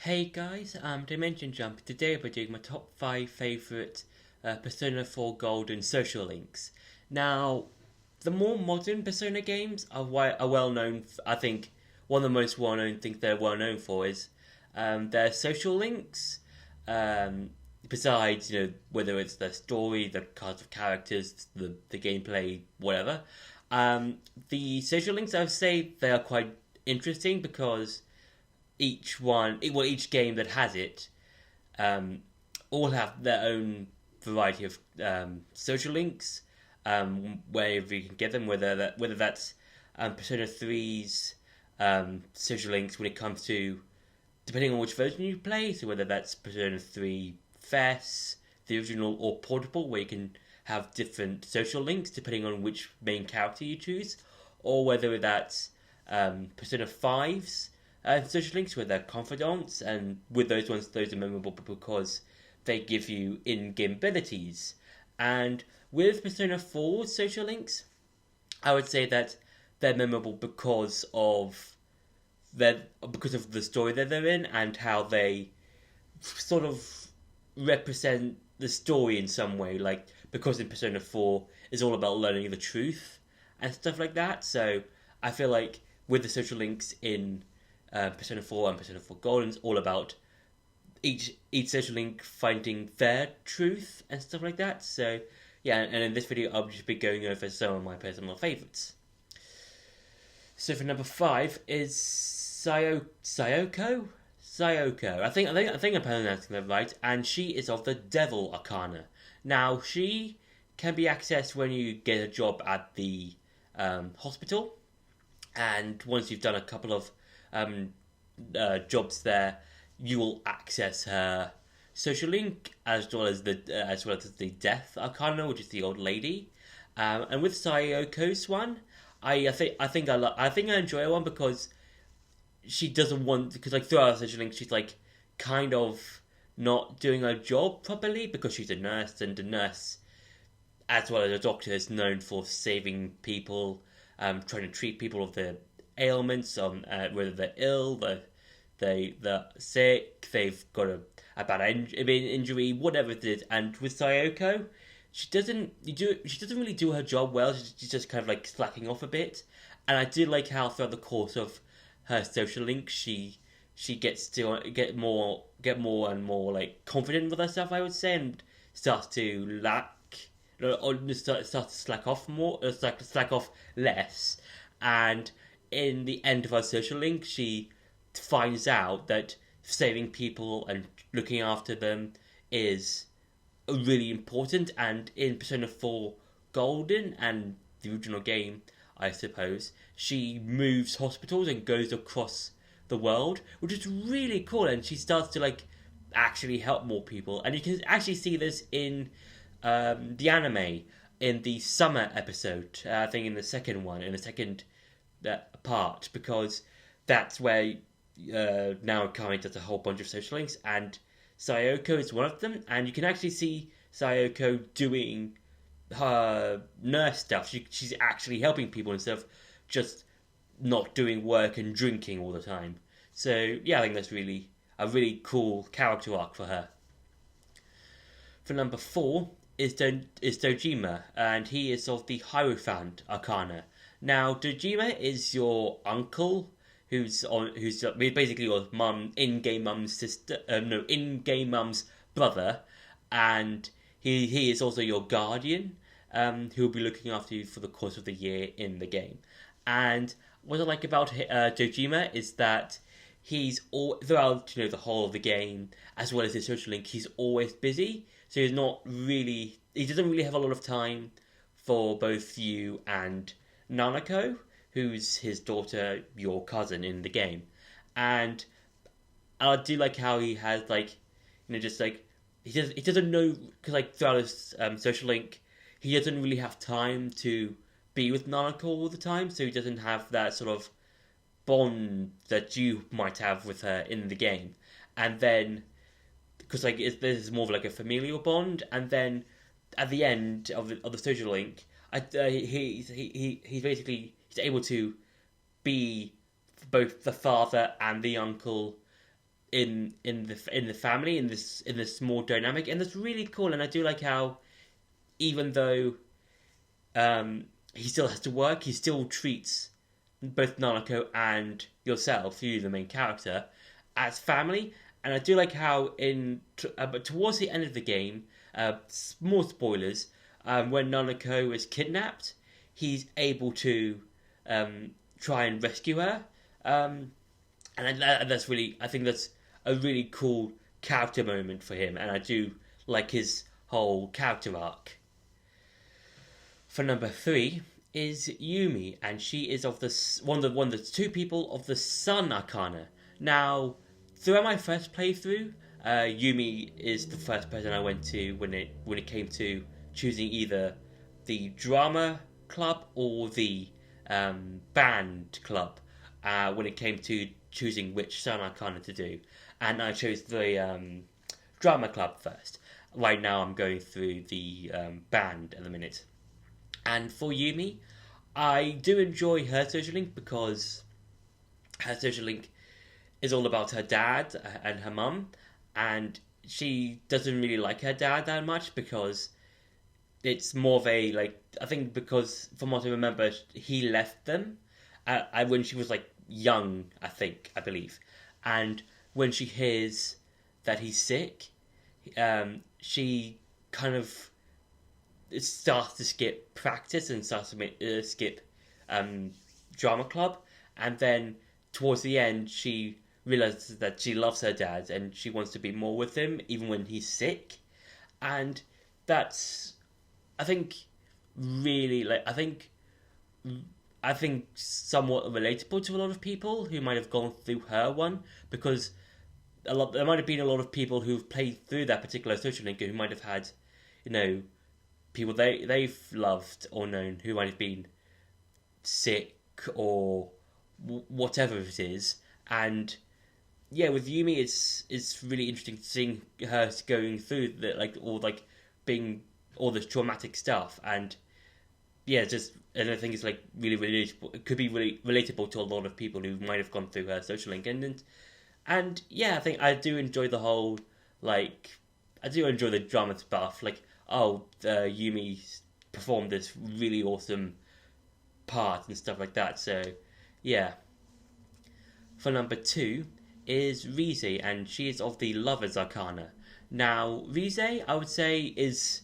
Hey guys, Dimension Jump. Today we're doing my top 5 favourite Persona 4 Golden social links. Now, the more modern Persona games are well known. I think one of the most well known things they're well known for is their social links. Um, Besides, whether it's the story, the cast of characters, the gameplay, whatever. The social links, I would say, they are quite interesting because each game that has it, um, all have their own variety of social links. Wherever you can get them, whether that's Persona 3's social links when it comes to depending on which version you play. So whether that's Persona 3 FES, the original, or portable, where you can have different social links depending on which main character you choose, or whether that's Persona 5's social links with their confidants, and with those are memorable because they give you in-game abilities. And with Persona 4 social links, I would say that they're memorable because of the story that they're in and how they sort of represent the story in some way. Like, because in Persona 4 is all about learning the truth and stuff like that. So I feel like with the social links in Persona 4 and Persona 4 Golden, it's all about each social link finding their truth and stuff like that. So yeah, and in this video I'll just be going over some of my personal favourites. So for number 5 is Sayoko. Sayoko. I think I'm pronouncing that right, and she is of the Devil Arcana. Now she can be accessed when you get a job at the hospital, and once you've done a couple of jobs there, you will access her social link as well as the Death Arcana, which is the old lady. And with Sayoko's one, I enjoy her one because she doesn't want, because like throughout her social link she's like kind of not doing her job properly because she's a nurse, and a nurse as well as a doctor is known for saving people, trying to treat people of their ailments, whether they're ill, they're sick, they've got a bad injury, whatever it is. And with Sayoko, she doesn't really do her job well. She's just kind of like slacking off a bit. And I do like how throughout the course of her social link, she gets to get more and more like confident with herself, I would say, and starts to starts to slack off more, slack off less. And in the end of her social link, she finds out that saving people and looking after them is really important. And in Persona 4 Golden and the original game, I suppose, she moves hospitals and goes across the world, which is really cool. And she starts to like actually help more people. And you can actually see this in the anime in the summer episode. I think in the second part, because that's where now Kami does a whole bunch of social links, and Sayoko is one of them. And you can actually see Sayoko doing her nurse stuff. She's actually helping people instead of just not doing work and drinking all the time. So yeah, I think that's really a really cool character arc for her. For number 4 is Dojima, and he is of the Hierophant Arcana. Now, Dojima is your uncle, who's basically your in-game mum's sister. In-game mum's brother, and he is also your guardian, who will be looking after you for the course of the year in the game. And what I like about Dojima is that he's throughout the whole of the game, as well as his social link, he's always busy. So he doesn't really have a lot of time for both you and Nanako, who's his daughter, your cousin in the game. And I do like how he has just like he doesn't know, because like throughout his social link, he doesn't really have time to be with Nanako all the time, so he doesn't have that sort of bond that you might have with her in the game. And then, because like this is more of like a familial bond, and then at the end of the social link, he's able to be both the father and the uncle in the family in this small dynamic, and that's really cool. And I do like how even though he still has to work, he still treats both Nanako and yourself, you the main character, as family. And I do like how but towards the end of the game, more spoilers, when Nanako is kidnapped, he's able to try and rescue her. That's really, I think that's a really cool character moment for him, and I do like his whole character arc. For number 3 is Yumi, and she is of the one of the two people of the Sun Arcana. Now, throughout my first playthrough, Yumi is the first person I went to when it came to choosing either the drama club or the band club. When it came to choosing which Sun Arcana to do, and I chose the drama club first. Right now, I'm going through the band at the minute. And for Yumi, I do enjoy her social link because her social link is all about her dad and her mum, and she doesn't really like her dad that much because it's more of a, like, I think because from what I remember, he left them when she was like young, I believe, and when she hears that he's sick, she kind of starts to skip practice and starts to skip drama club, and then towards the end she realizes that she loves her dad and she wants to be more with him even when he's sick. And that's, I think, really, like, I think somewhat relatable to a lot of people who might have gone through her one, because there might have been a lot of people who've played through that particular social link who might have had, people they've loved or known who might have been sick or whatever it is. And yeah, with Yumi, it's really interesting seeing her going through being all this traumatic stuff. And yeah, and I think it's like really relatable. It could be really relatable to a lot of people who might have gone through her social link. And yeah, I think I do enjoy the whole, like, I do enjoy the drama stuff. Like, Yumi performed this really awesome part and stuff like that. So yeah. For number 2 is Rezi, and she is of the Lover's Arcana. Now, Rezi, I would say, is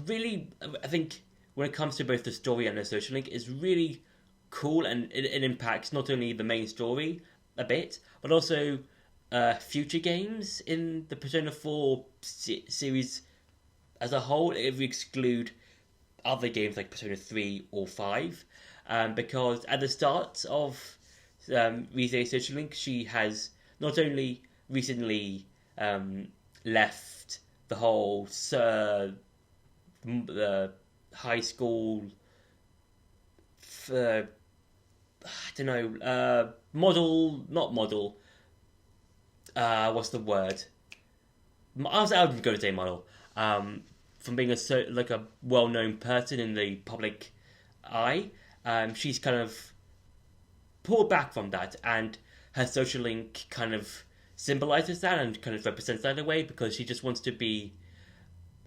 really, I think, when it comes to both the story and the social link, is really cool, and it impacts not only the main story a bit, but also future games in the Persona 4 series as a whole, if we exclude other games like Persona 3 or 5. Because at the start of Rize's social link, she has not only recently left the whole high school, I don't know, not model, what's the word? I was going to say model. From being a well-known person in the public eye, she's kind of pulled back from that, and her social link kind of symbolizes that and kind of represents that in a way, because she just wants to be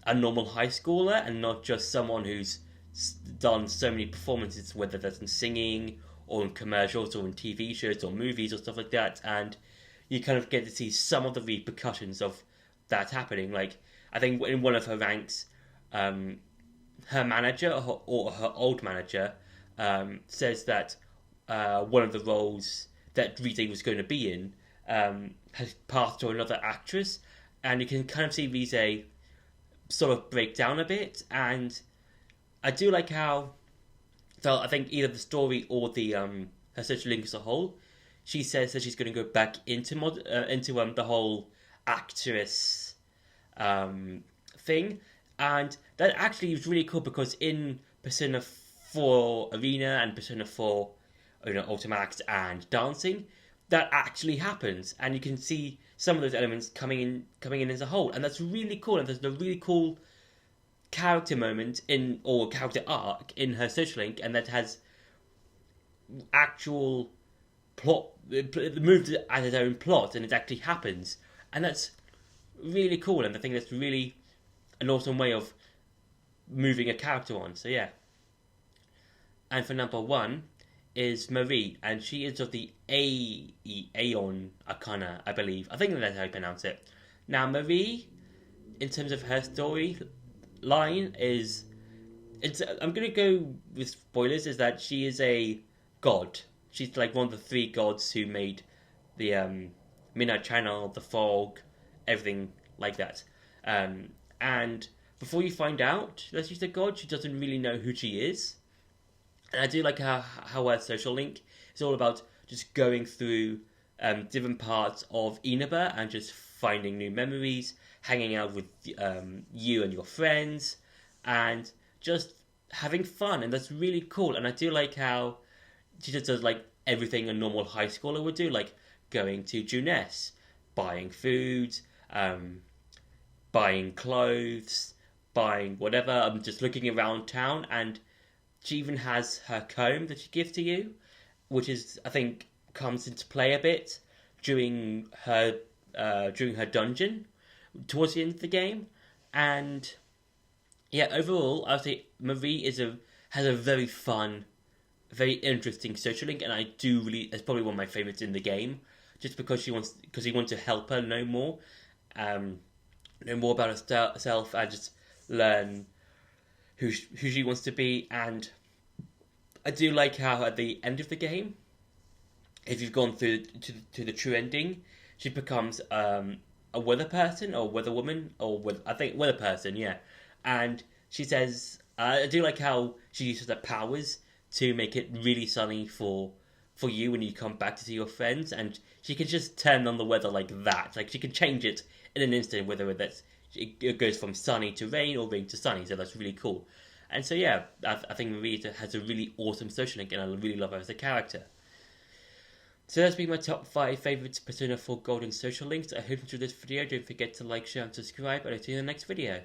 a normal high schooler and not just someone who's done so many performances, whether that's in singing or in commercials or in TV shows or movies or stuff like that. And you kind of get to see some of the repercussions of that happening. Like, I think in one of her ranks, her manager or her old manager says that one of the roles that Rize was going to be in has passed to another actress, and you can kind of see Rize sort of break down a bit. And I do like how, so I think either the story or the her social link as a whole, she says that she's going to go back into the whole actress thing, and that actually is really cool, because in Persona 4 Arena and Persona 4 Ultimax and Dancing, that actually happens, and you can see some of those elements coming in as a whole, and that's really cool. And there's a really cool character moment or character arc in her social link, and that has actual plot, it moves as its own plot, and it actually happens, and that's really cool. And I think that's really an awesome way of moving a character on. So yeah. And for number one is Marie, and she is of the Aeon Arcana, I believe. I think that's how you pronounce it. Now, Marie, in terms of her story line, I'm going to go with spoilers, is that she is a god. She's like one of the three gods who made the Midnight Channel, the fog, everything like that. And before you find out that she's a god, she doesn't really know who she is. And I do like how her social link is all about just going through different parts of Inaba and just finding new memories, hanging out with you and your friends, and just having fun. And that's really cool. And I do like how she just does like everything a normal high schooler would do, like going to Juness, buying food, buying clothes, buying whatever. I'm just looking around town, and she even has her comb that she gives to you, which is, I think, comes into play a bit during her dungeon towards the end of the game. And yeah, overall, I would say Marie has a very fun, very interesting social link, and it's probably one of my favorites in the game, just because he wants to help her know more about herself, and just learn who she wants to be. And I do like how at the end of the game, if you've gone through to the true ending, she becomes a weather person or weather woman, I think weather person, yeah. And she says, I do like how she uses her powers to make it really sunny for you when you come back to see your friends, and she can just turn on the weather like that. Like, she can change it in an instant, whether it goes from sunny to rain or rain to sunny. So that's really cool. And so yeah, I think Marie has a really awesome social link, and I really love her as a character. So that's been my top 5 favourite Persona 4 Golden social links. I hope you enjoyed this video. Don't forget to like, share and subscribe, and I'll see you in the next video.